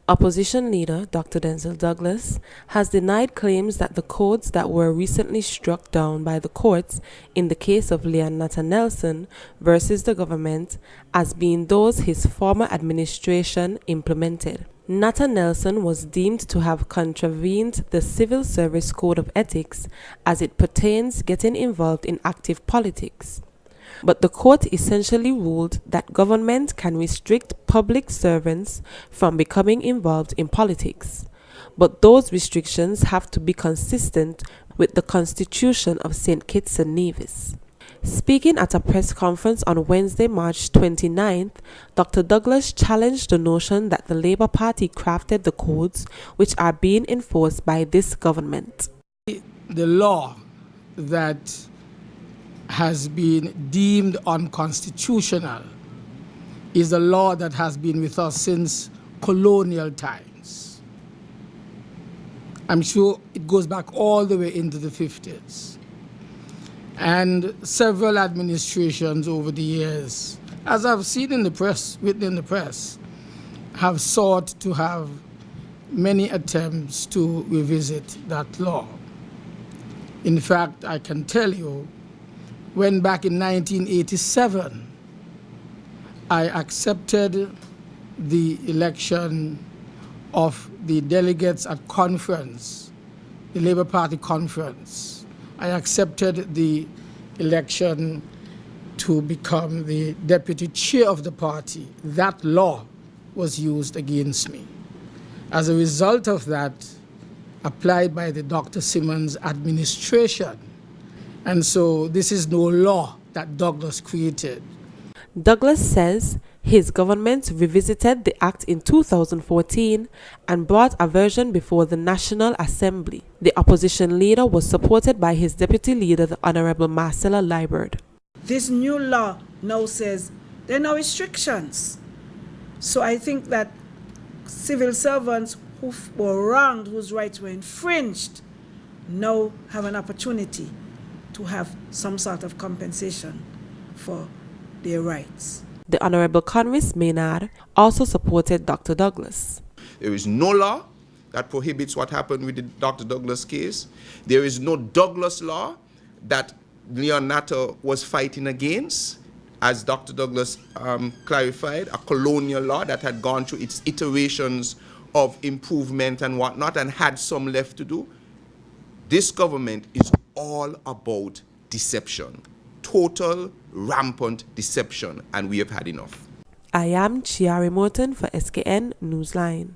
Opposition leader Dr. Denzel Douglas has denied claims that the codes that were recently struck down by the courts in the case of Leon Natta Nelson versus the government as being those his former administration implemented. Natta Nelson was deemed to have contravened the Civil Service Code of Ethics as it pertains getting involved in active politics. But the court essentially ruled that government can restrict public servants from becoming involved in politics, but those restrictions have to be consistent with the Constitution of St. Kitts and Nevis. Speaking at a press conference on Wednesday, March 29th, Dr. Douglas challenged the notion that the Labour Party crafted the codes which are being enforced by this government. The law that has been deemed unconstitutional is a law that has been with us since colonial times. I'm sure it goes back all the way into the 50s. And several administrations over the years, as I've seen in the press, written in the press, have sought to have many attempts to revisit that law. In fact, I can tell you, when back in 1987, I accepted the election of the delegates at conference, the Labour Party conference. I accepted the election to become the deputy chair of the party. That law was used against me. As a result of that, applied by the Dr. Simmons administration. And so this is no law that Douglas created. Douglas says his government revisited the act in 2014 and brought a version before the National Assembly. The opposition leader was supported by his deputy leader, the Honorable Marcella Liburd. This new law now says there are no restrictions. So I think that civil servants who were wronged, whose rights were infringed, now have an opportunity to have some sort of compensation for their rights. The Honorable Convis Maynard also supported Dr. Douglas. There is no law that prohibits what happened with the Dr. Douglas case. There is no Douglas law that Leon Natta was fighting against, as Dr. Douglas clarified, a colonial law that had gone through its iterations of improvement and whatnot and had some left to do. This government is all about deception, total, rampant deception, and we have had enough. I am Chiari Morton for SKN Newsline.